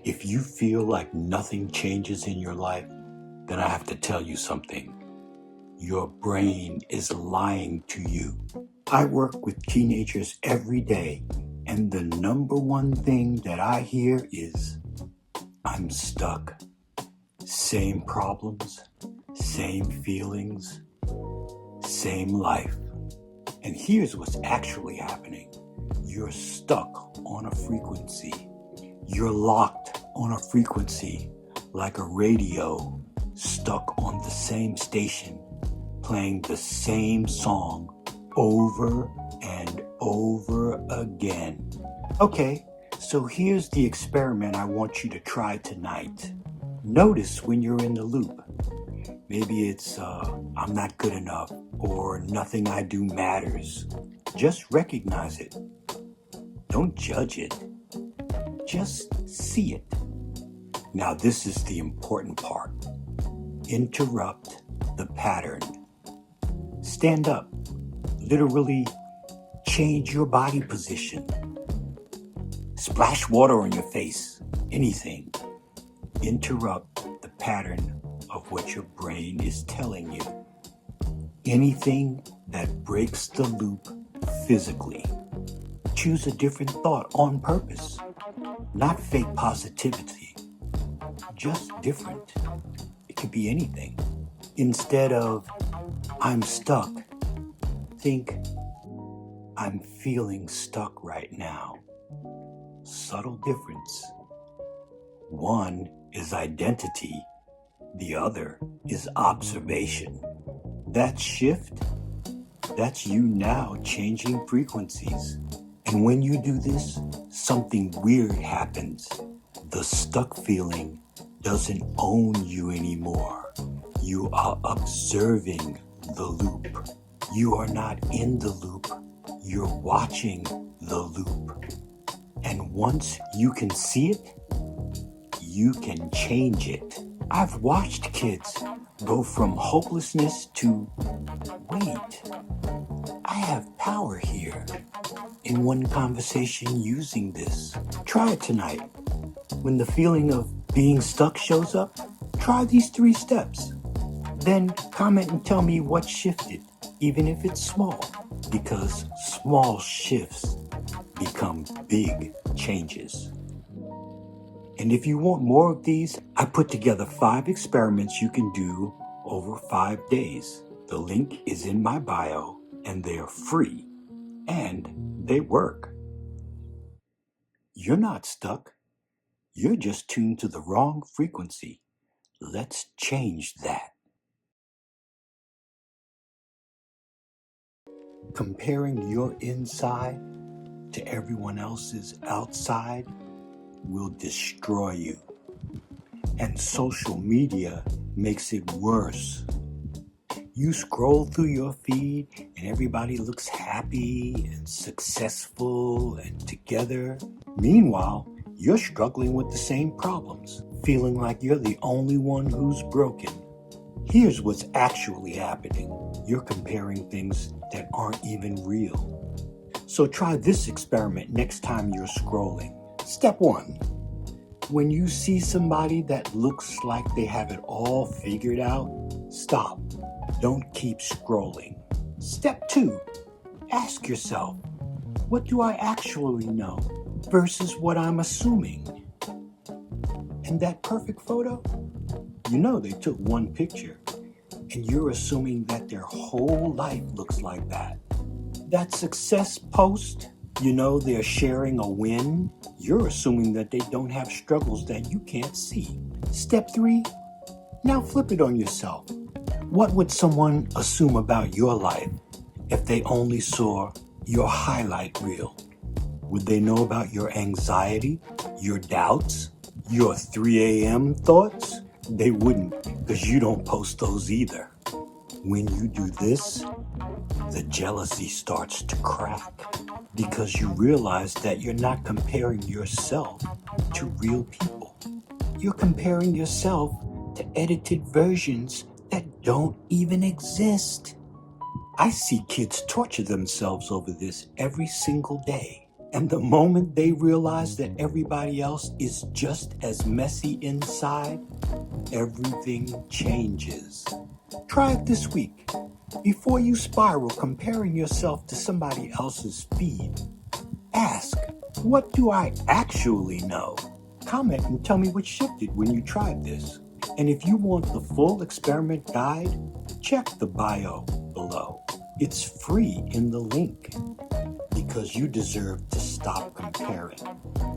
If you feel like nothing changes in your life, then I have to tell you something. Your brain is lying to you. I work with teenagers every day, and the number one thing that I hear is, I'm stuck. Same problems, same feelings, same life. And here's what's actually happening. You're stuck on a frequency. You're locked on a frequency, like a radio stuck on the same station, playing the same song over and over again. Okay, so here's the experiment I want you to try tonight. Notice when you're in the loop. Maybe it's, I'm not good enough, or nothing I do matters. Just recognize it. Don't judge it. Just see it. Now this is the important part. Interrupt the pattern. Stand up. Literally change your body position. Splash water on your face. Anything. Interrupt the pattern of what your brain is telling you. Anything that breaks the loop physically. Choose a different thought on purpose. Not fake positivity. Just different. It could be anything. Instead of, I'm stuck, think, I'm feeling stuck right now. Subtle difference. One is identity. The other is observation. That shift, that's you now changing frequencies. And when you do this, something weird happens. The stuck feeling doesn't own you anymore. You are observing the loop. You are not in the loop. You're watching the loop. And once you can see it, you can change it. I've watched kids go from hopelessness to, wait, I have power here. In one conversation using this. Try it tonight. When the feeling of being stuck shows up, try these 3 steps. Then comment and tell me what shifted, even if it's small, because small shifts become big changes. And if you want more of these, I put together 5 experiments you can do over 5 days. The link is in my bio, and they're free. And they work. You're not stuck. You're just tuned to the wrong frequency. Let's change that. Comparing your inside to everyone else's outside will destroy you. And social media makes it worse. You scroll through your feed and everybody looks happy and successful and together. Meanwhile, you're struggling with the same problems, feeling like you're the only one who's broken. Here's what's actually happening. You're comparing things that aren't even real. So try this experiment next time you're scrolling. Step 1. When you see somebody that looks like they have it all figured out, stop. Don't keep scrolling. Step 2, ask yourself, what do I actually know versus what I'm assuming? And that perfect photo? You know they took one picture, and you're assuming that their whole life looks like that. That success post, you know they're sharing a win, you're assuming that they don't have struggles that you can't see. Step 3, now flip it on yourself. What would someone assume about your life if they only saw your highlight reel? Would they know about your anxiety, your doubts, your 3 a.m. thoughts? They wouldn't, because you don't post those either. When you do this, the jealousy starts to crack because you realize that you're not comparing yourself to real people. You're comparing yourself to edited versions that don't even exist. I see kids torture themselves over this every single day. And the moment they realize that everybody else is just as messy inside, everything changes. Try it this week. Before you spiral comparing yourself to somebody else's feed, ask, what do I actually know? Comment and tell me what shifted when you tried this. And if you want the full experiment guide, check the bio below. It's free in the link, because you deserve to stop comparing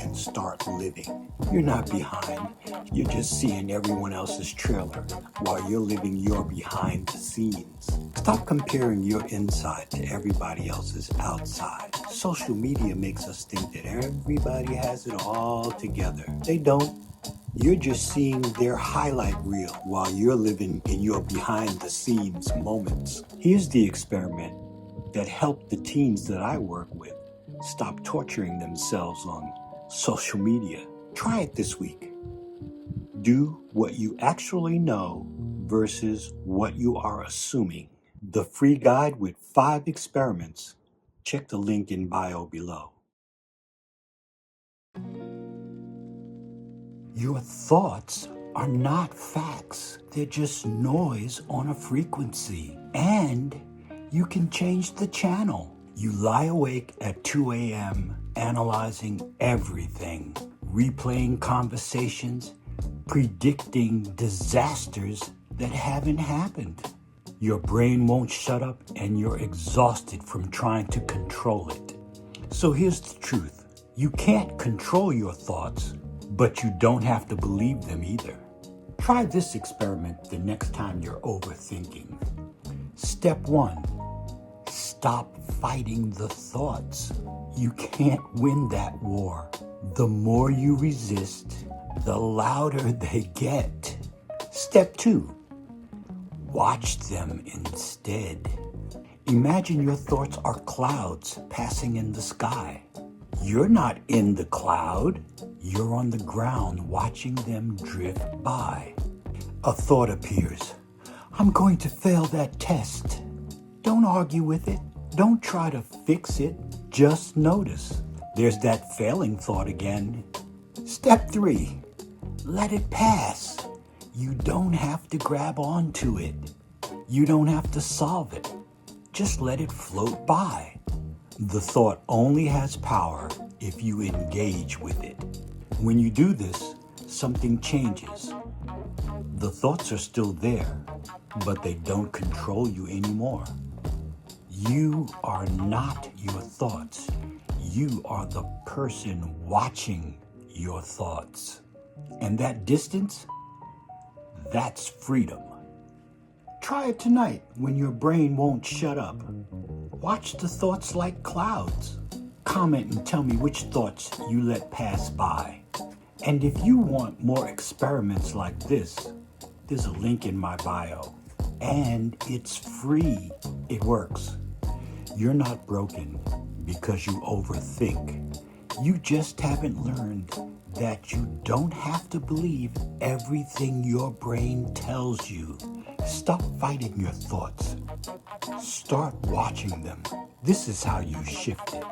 and start living. You're not behind. You're just seeing everyone else's trailer while you're living your behind the scenes. Stop comparing your inside to everybody else's outside. Social media makes us think that everybody has it all together. They don't. You're just seeing their highlight reel while you're living in your behind the scenes moments. Here's the experiment that helped the teens that I work with stop torturing themselves on social media. Try it this week. Do what you actually know versus what you are assuming. The free guide with 5 experiments. Check the link in bio below. Your thoughts are not facts. They're just noise on a frequency. And you can change the channel. You lie awake at 2 a.m. analyzing everything, replaying conversations, predicting disasters that haven't happened. Your brain won't shut up and you're exhausted from trying to control it. So here's the truth. You can't control your thoughts, but you don't have to believe them either. Try this experiment the next time you're overthinking. Step 1. Stop fighting the thoughts. You can't win that war. The more you resist, the louder they get. Step 2. Watch them instead. Imagine your thoughts are clouds passing in the sky. You're not in the cloud. You're on the ground watching them drift by. A thought appears. I'm going to fail that test. Don't argue with it. Don't try to fix it. Just notice. There's that failing thought again. Step 3. Let it pass. You don't have to grab onto it. You don't have to solve it. Just let it float by. The thought only has power if you engage with it. When you do this, something changes. The thoughts are still there, but they don't control you anymore. You are not your thoughts. You are the person watching your thoughts. And that distance, that's freedom. Try it tonight when your brain won't shut up. Watch the thoughts like clouds. Comment and tell me which thoughts you let pass by. And if you want more experiments like this, there's a link in my bio. And it's free. It works. You're not broken because you overthink. You just haven't learned that you don't have to believe everything your brain tells you. Stop fighting your thoughts. Start watching them. This is how you shift it.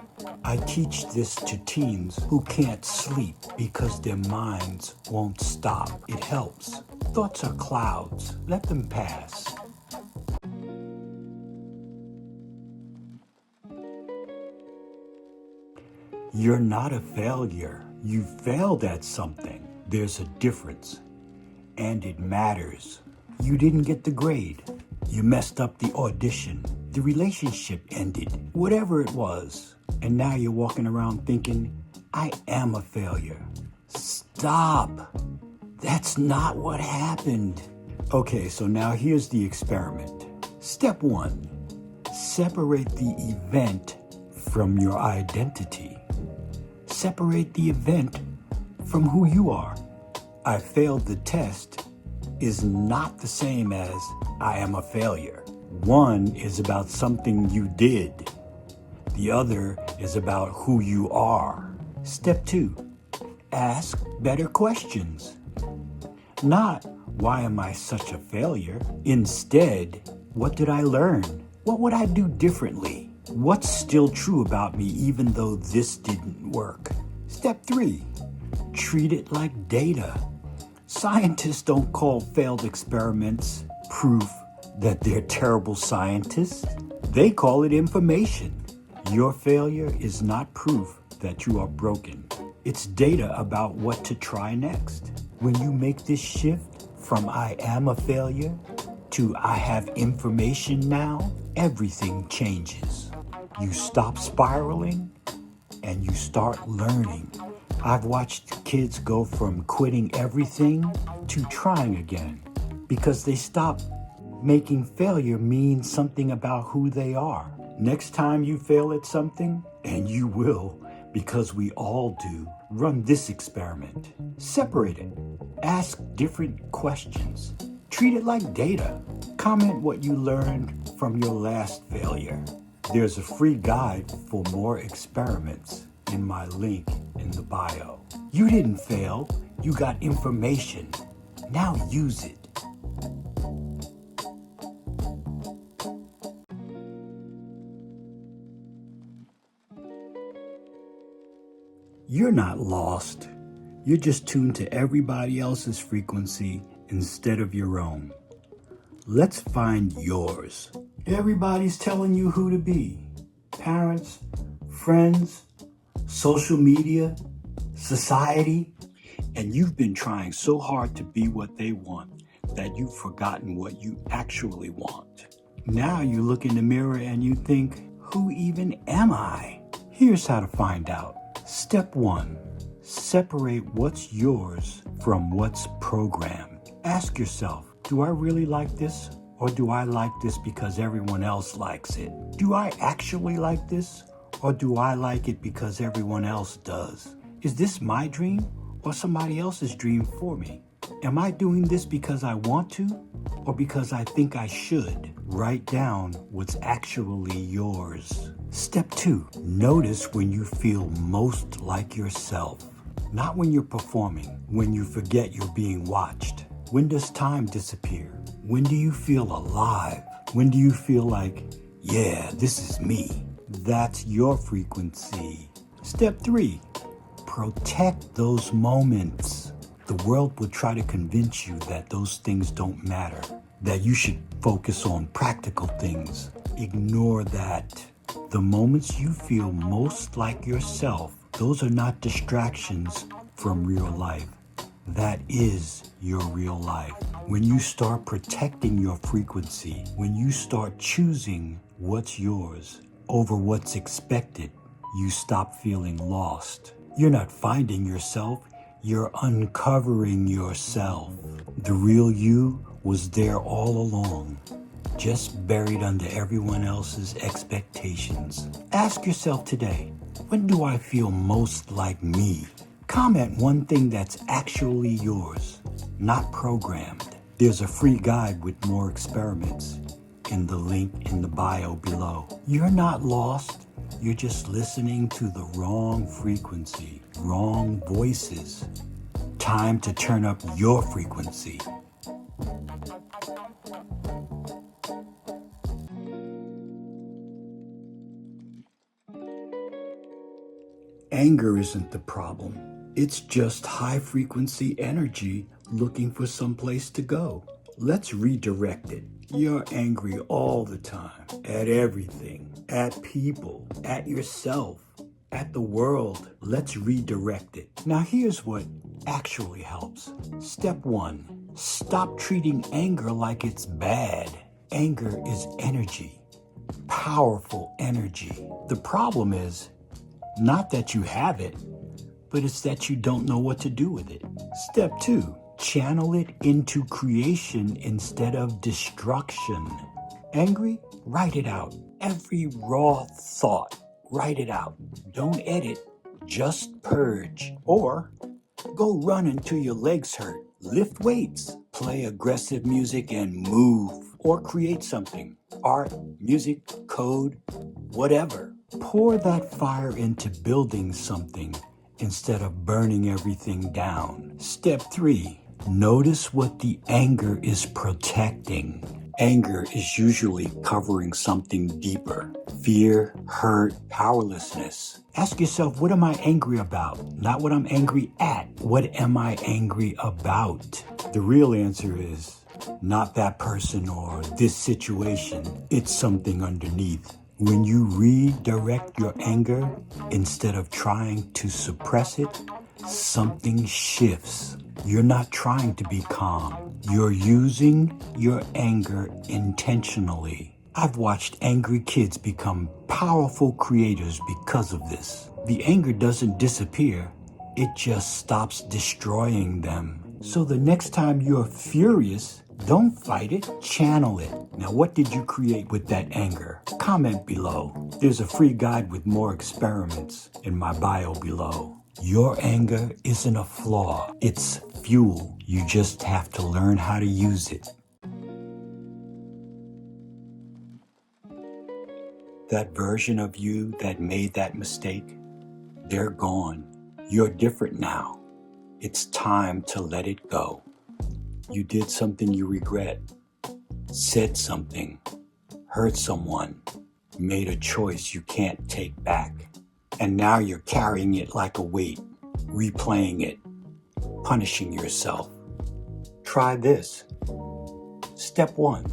I teach this to teens who can't sleep because their minds won't stop. It helps. Thoughts are clouds. Let them pass. You're not a failure. You failed at something. There's a difference. And it matters. You didn't get the grade. You messed up the audition. The relationship ended. Whatever it was. And now you're walking around thinking, I am a failure. Stop. That's not what happened. Okay, so now here's the experiment. Step 1. Separate the event from your identity. Separate the event from who you are. I failed the test is not the same as I am a failure. One is about something you did. The other is about who you are. Step 2. Ask better questions. Not, why am I such a failure? Instead, what did I learn? What would I do differently? What's still true about me even though this didn't work? Step 3, treat it like data. Scientists don't call failed experiments proof that they're terrible scientists. They call it information. Your failure is not proof that you are broken. It's data about what to try next. When you make this shift from I am a failure to I have information now, everything changes. You stop spiraling and you start learning. I've watched kids go from quitting everything to trying again because they stop making failure mean something about who they are. Next time you fail at something, and you will because we all do, run this experiment. Separate it. Ask different questions. Treat it like data. Comment what you learned from your last failure. There's a free guide for more experiments in my link in the bio. You didn't fail, you got information. Now use it. You're not lost. You're just tuned to everybody else's frequency instead of your own. Let's find yours. Everybody's telling you who to be. Parents, friends, social media, society, and you've been trying so hard to be what they want that you've forgotten what you actually want. Now you look in the mirror and you think, who even am I? Here's how to find out. Step 1, separate what's yours from what's programmed. Ask yourself, do I really like this? Or do I like this because everyone else likes it? Do I actually like this? Or do I like it because everyone else does? Is this my dream or somebody else's dream for me? Am I doing this because I want to or because I think I should? Write down what's actually yours. Step 2, notice when you feel most like yourself. Not when you're performing, when you forget you're being watched. When does time disappear? When do you feel alive? When do you feel like, yeah, this is me? That's your frequency. Step 3, protect those moments. The world will try to convince you that those things don't matter, that you should focus on practical things. Ignore that. The moments you feel most like yourself, those are not distractions from real life. That is your real life. When you start protecting your frequency, when you start choosing what's yours over what's expected, you stop feeling lost. You're not finding yourself, you're uncovering yourself. The real you was there all along, just buried under everyone else's expectations. Ask yourself today, when do I feel most like me? Comment one thing that's actually yours, not programmed. There's a free guide with more experiments in the link in the bio below. You're not lost. You're just listening to the wrong frequency, wrong voices. Time to turn up your frequency. Anger isn't the problem. It's just high frequency energy looking for someplace to go. Let's redirect it. You're angry all the time, at everything, at people, at yourself, at the world. Let's redirect it. Now here's what actually helps. Step 1, stop treating anger like it's bad. Anger is energy, powerful energy. The problem is not that you have it, but it's that you don't know what to do with it. Step 2, channel it into creation instead of destruction. Angry? Write it out. Every raw thought, write it out. Don't edit, just purge. Or go run until your legs hurt. Lift weights, play aggressive music and move. Or create something. Art, music, code, whatever. Pour that fire into building something instead of burning everything down. Step 3, notice what the anger is protecting. Anger is usually covering something deeper. Fear, hurt, powerlessness. Ask yourself, what am I angry about? Not what I'm angry at. What am I angry about? The real answer is not that person or this situation. It's something underneath. When you redirect your anger instead of trying to suppress it, something shifts. You're not trying to be calm. You're using your anger intentionally. I've watched angry kids become powerful creators because of this. The anger doesn't disappear. It just stops destroying them. So the next time you're furious, don't fight it, channel it. Now, what did you create with that anger? Comment below. There's a free guide with more experiments in my bio below. Your anger isn't a flaw, it's fuel. You just have to learn how to use it. That version of you that made that mistake, they're gone. You're different now. It's time to let it go. You did something you regret, said something, hurt someone, made a choice you can't take back. And now you're carrying it like a weight, replaying it, punishing yourself. Try this. Step 1,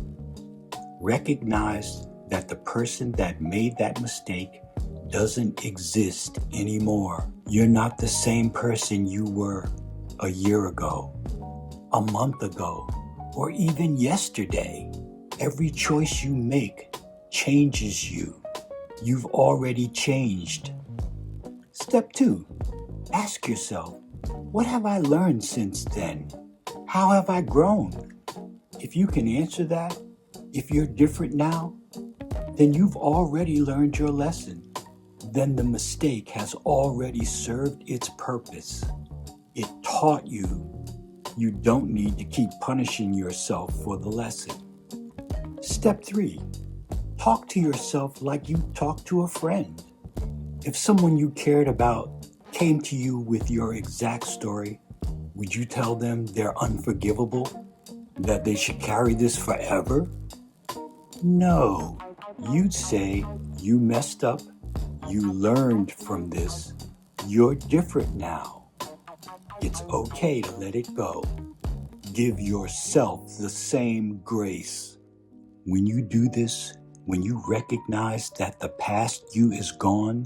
recognize that the person that made that mistake doesn't exist anymore. You're not the same person you were a year ago, a month ago, or even yesterday. Every choice you make changes you. You've already changed. Step 2, ask yourself, what have I learned since then? How have I grown? If you can answer that, if you're different now, then you've already learned your lesson. Then the mistake has already served its purpose. It taught you. You don't need to keep punishing yourself for the lesson. Step 3, talk to yourself like you talk to a friend. If someone you cared about came to you with your exact story, would you tell them they're unforgivable? That they should carry this forever? No. You'd say, you messed up, you learned from this, you're different now. It's okay to let it go. Give yourself the same grace. When you do this, when you recognize that the past you is gone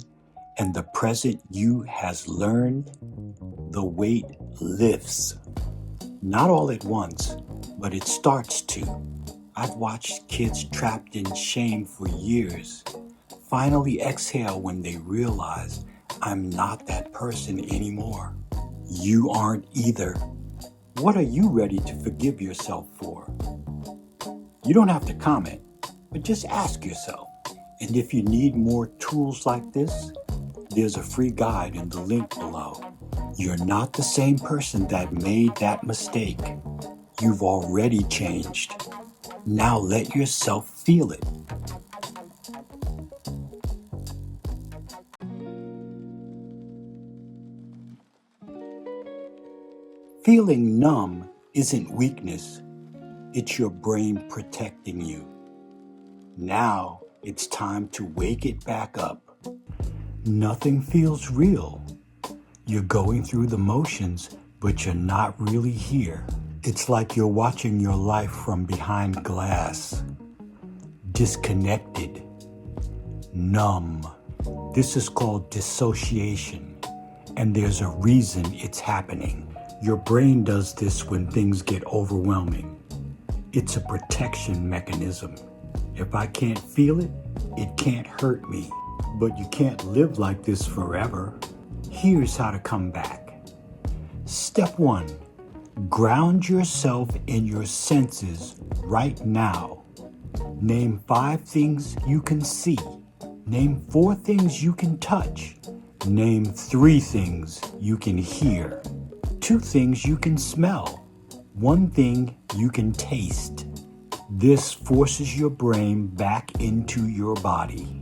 and the present you has learned, the weight lifts. Not all at once, but it starts to. I've watched kids trapped in shame for years finally exhale when they realize I'm not that person anymore. You aren't either. What are you ready to forgive yourself for? You don't have to comment, but just ask yourself. And if you need more tools like this, there's a free guide in the link below. You're not the same person that made that mistake. You've already changed. Now let yourself feel it. Feeling numb isn't weakness. It's your brain protecting you. Now it's time to wake it back up. Nothing feels real. You're going through the motions, but you're not really here. It's like you're watching your life from behind glass. Disconnected. Numb. This is called dissociation, and there's a reason it's happening. Your brain does this when things get overwhelming. It's a protection mechanism. If I can't feel it, it can't hurt me. But you can't live like this forever. Here's how to come back. Step 1. Ground yourself in your senses right now. Name 5 things you can see. Name 4 things you can touch. Name 3 things you can hear. 2 things you can smell. 1 thing you can taste. This forces your brain back into your body.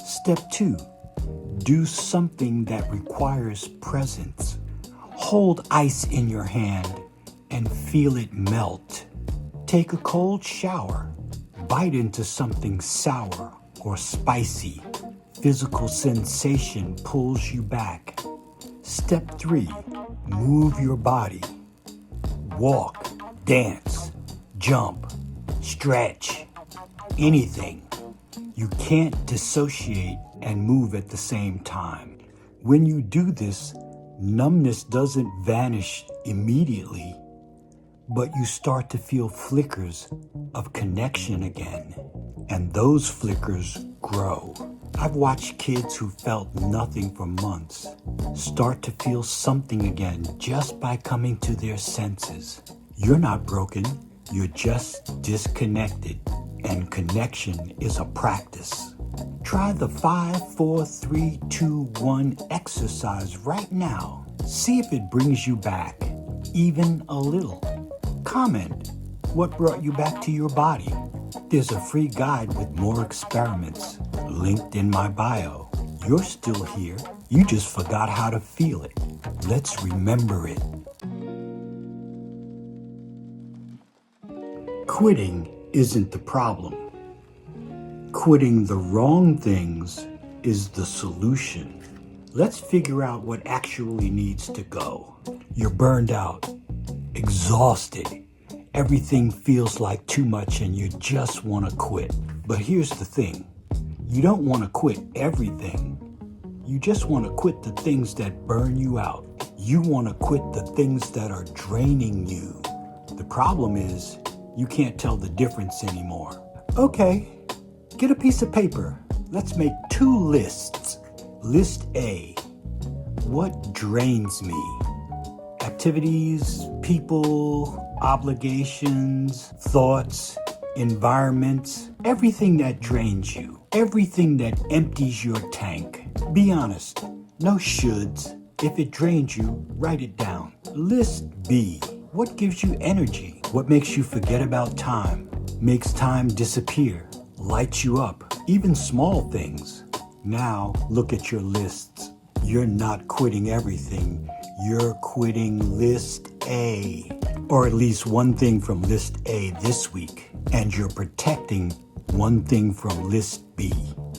Step 2. Do something that requires presence. Hold ice in your hand and feel it melt. Take a cold shower. bite into something sour or spicy. Physical sensation pulls you back. Step 3, move your body. Walk, dance, jump, stretch, anything. You can't dissociate and move at the same time. When you do this, numbness doesn't vanish immediately, but you start to feel flickers of connection again, and those flickers grow. I've watched kids who felt nothing for months start to feel something again just by coming to their senses. You're not broken, you're just disconnected, and connection is a practice. Try the 5, 4, 3, 2, 1 exercise right now. See if it brings you back, even a little. Comment what brought you back to your body. There's a free guide with more experiments linked in my bio. You're still here. You just forgot how to feel it. Let's remember it. Quitting isn't the problem. Quitting the wrong things is the solution. Let's figure out what actually needs to go. You're burned out, exhausted. Everything feels like too much and you just want to quit. But here's the thing. You don't want to quit everything. You just want to quit the things that burn you out. You want to quit the things that are draining you. The problem is you can't tell the difference anymore. Okay, get a piece of paper. Let's make 2 lists. List A, what drains me? Activities, people, obligations, thoughts, environments, everything that drains you, everything that empties your tank. Be honest, no shoulds. If it drains you, write it down. List B, what gives you energy? What makes you forget about time? Makes time disappear? Lights you up? Even small things. Now look at your lists. You're not quitting everything. You're quitting list A, or at least one thing from list A this week, and you're protecting one thing from list B.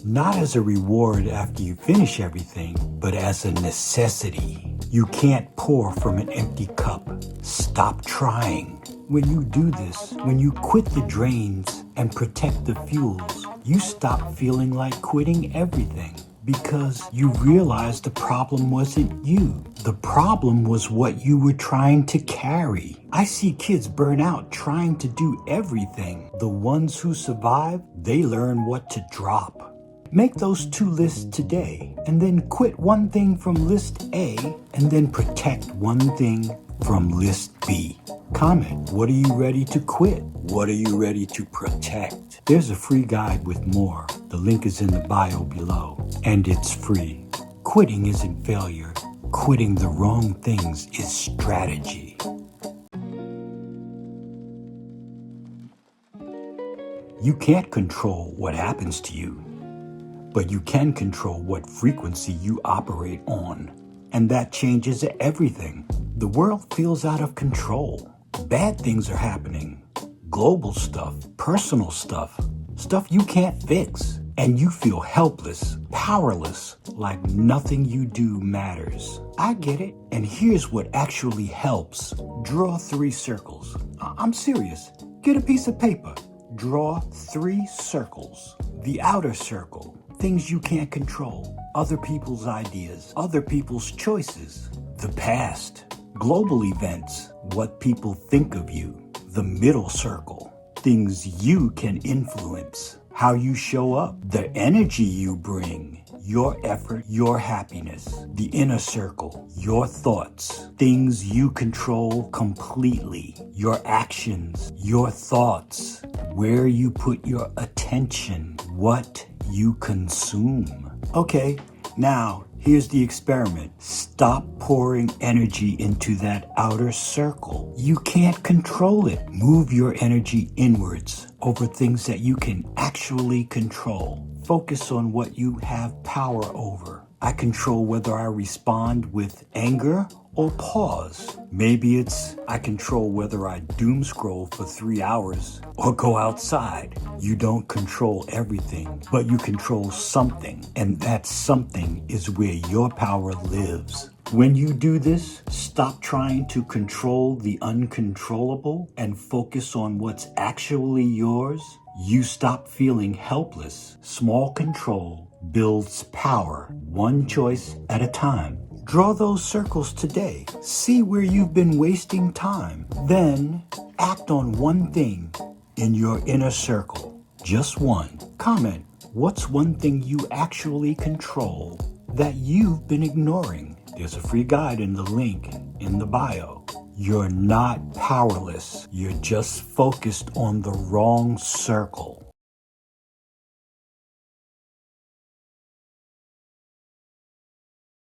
Not as a reward after you finish everything, but as a necessity. You can't pour from an empty cup. Stop trying. When you do this, when you quit the drains and protect the fuels, you stop feeling like quitting everything because you realize the problem wasn't you. The problem was what you were trying to carry. I see kids burn out trying to do everything. The ones who survive, they learn what to drop. Make those 2 lists today and then quit one thing from list A and then protect one thing from list B. Comment, what are you ready to quit? What are you ready to protect? There's a free guide with more. The link is in the bio below, and it's free. Quitting isn't failure. Quitting the wrong things is strategy. You can't control what happens to you, but you can control what frequency you operate on, and that changes everything. The world feels out of control. Bad things are happening. Global stuff, personal stuff, stuff you can't fix. And you feel helpless, powerless, like nothing you do matters. I get it. And here's what actually helps. Draw 3 circles. I'm serious. Get a piece of paper. Draw 3 circles. The outer circle, things you can't control. Other people's ideas, other people's choices. The past, global events, what people think of you. The middle circle, things you can influence. How you show up, the energy you bring, your effort, your happiness. The inner circle, your thoughts, things you control completely. Your actions, your thoughts, where you put your attention, what you consume. Okay, now here's the experiment. Stop pouring energy into that outer circle. You can't control it. Move your energy inwards over things that you can actually control. Focus on what you have power over. I control whether I respond with anger or pause. Maybe it's I control whether I doom scroll for 3 hours or go outside. You don't control everything, but you control something, and that something is where your power lives. When you do this, stop trying to control the uncontrollable and focus on what's actually yours. You stop feeling helpless. Small control builds power, one choice at a time. Draw those circles today. See where you've been wasting time. Then act on one thing in your inner circle. Just one. Comment, what's one thing you actually control that you've been ignoring? There's a free guide in the link in the bio. You're not powerless. You're just focused on the wrong circle.